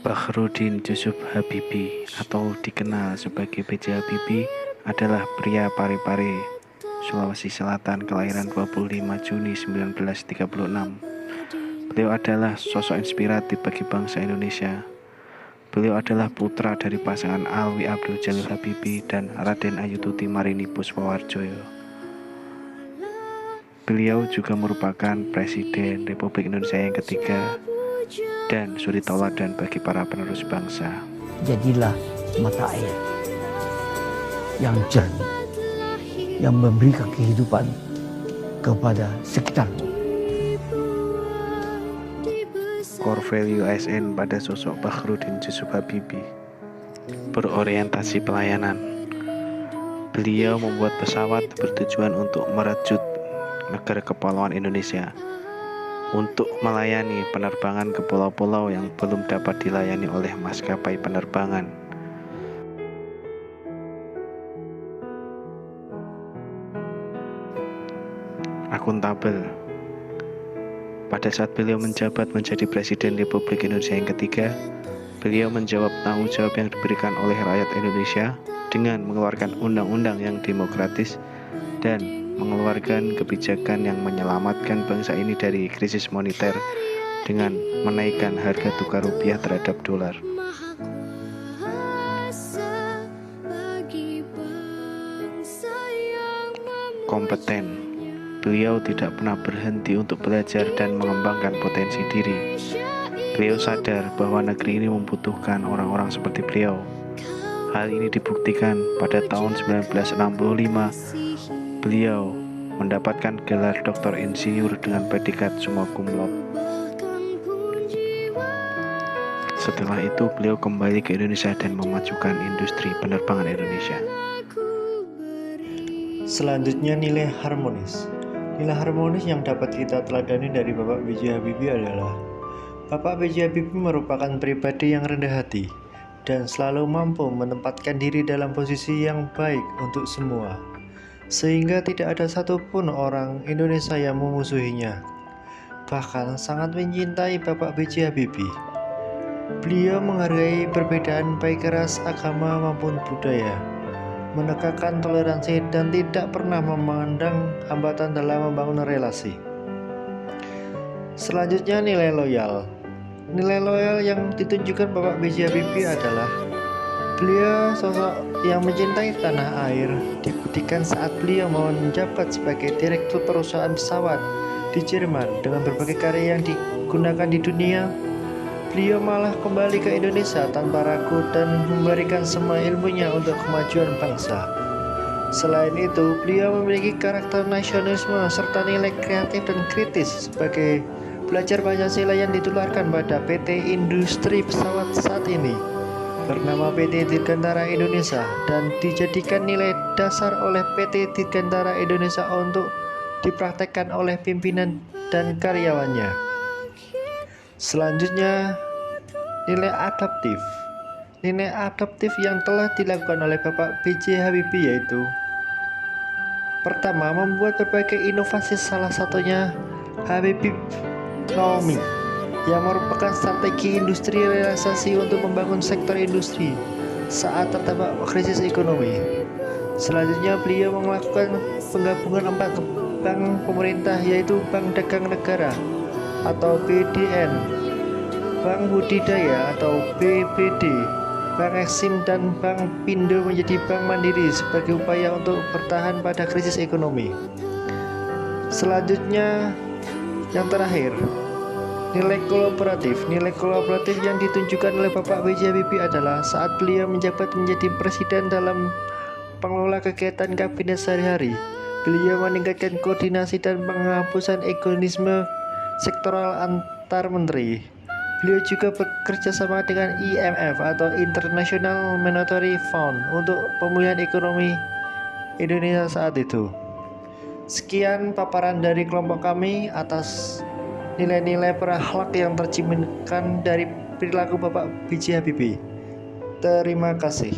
Bakhrudin Jusuf Habibie atau dikenal sebagai B.J. Habibie adalah pria Parepare, Sulawesi Selatan kelahiran 25 Juni 1936. Beliau adalah sosok inspiratif bagi bangsa Indonesia. Beliau adalah putra dari pasangan Alwi Abdul Jalil Habibie dan Raden Ayututi Marini Puspawarjoyo. Beliau juga merupakan Presiden Republik Indonesia yang ketiga dan suri tauladan bagi para penerus bangsa. Jadilah mata air yang jernih, yang memberikan kehidupan kepada sekitarmu. Core value ASN pada sosok Bakhrudin Jusuf Habibie berorientasi pelayanan. Beliau membuat pesawat bertujuan untuk merajut negara kepulauan Indonesia untuk melayani penerbangan ke pulau-pulau yang belum dapat dilayani oleh maskapai penerbangan. Akuntabel. Pada saat beliau menjabat menjadi Presiden Republik Indonesia yang ketiga, beliau menjawab tanggung jawab yang diberikan oleh rakyat Indonesia dengan mengeluarkan undang-undang yang demokratis dan mengeluarkan kebijakan yang menyelamatkan bangsa ini dari krisis moneter dengan menaikkan harga tukar rupiah terhadap dolar. Kompeten. Beliau tidak pernah berhenti untuk belajar dan mengembangkan potensi diri. Beliau sadar bahwa negeri ini membutuhkan orang-orang seperti beliau. Hal ini dibuktikan pada tahun 1965. Beliau mendapatkan gelar doktor insinyur dengan predikat summa cum laude. Setelah itu beliau kembali ke Indonesia dan memajukan industri penerbangan Indonesia. Selanjutnya nilai harmonis. Nilai harmonis yang dapat kita teladani dari Bapak B.J. Habibie adalah Bapak B.J. Habibie merupakan pribadi yang rendah hati dan selalu mampu menempatkan diri dalam posisi yang baik untuk semua, sehingga tidak ada satupun orang Indonesia yang memusuhinya. Bahkan sangat mencintai Bapak B.J. Habibie. Beliau menghargai perbedaan baik ras, agama maupun budaya, menegakkan toleransi dan tidak pernah memandang hambatan dalam membangun relasi. Selanjutnya nilai loyal. Nilai loyal yang ditunjukkan Bapak B.J. Habibie adalah beliau sosok yang mencintai tanah air. Dibuktikan saat beliau menjabat sebagai direktur perusahaan pesawat di Jerman dengan berbagai karya yang digunakan di dunia. Beliau malah kembali ke Indonesia tanpa ragu dan memberikan semua ilmunya untuk kemajuan bangsa. Selain itu, beliau memiliki karakter nasionalisme serta nilai kreatif dan kritis sebagai pelajar Pancasila yang ditularkan pada PT Industri Pesawat saat ini, bernama PT Dirgantara Indonesia, dan dijadikan nilai dasar oleh PT Dirgantara Indonesia untuk dipraktekkan oleh pimpinan dan karyawannya. Selanjutnya, nilai adaptif. Nilai adaptif yang telah dilakukan oleh Bapak B.J. Habibie yaitu: pertama, membuat berbagai inovasi, salah satunya Habibieconomy yang merupakan strategi industrialisasi untuk membangun sektor industri saat terdampak krisis ekonomi. Selanjutnya, beliau melakukan penggabungan 4 bank pemerintah yaitu Bank Dagang Negara atau BDN, Bank Budidaya atau BBD, Bank Eksim dan Bank Pindo menjadi Bank Mandiri sebagai upaya untuk bertahan pada krisis ekonomi. Selanjutnya, yang terakhir, nilai kolaboratif. Nilai kolaboratif yang ditunjukkan oleh Bapak B.J. Habibie adalah saat beliau menjabat menjadi presiden dalam pengelola kegiatan kabinet sehari-hari. Beliau meningkatkan koordinasi dan penghapusan egoisme sektoral antar menteri. Beliau juga bekerja sama dengan IMF atau International Monetary Fund untuk pemulihan ekonomi Indonesia saat itu. Sekian paparan dari kelompok kami atas nilai-nilai berakhlak yang tercerminkan dari perilaku Bapak B.J. Habibie. Terima kasih.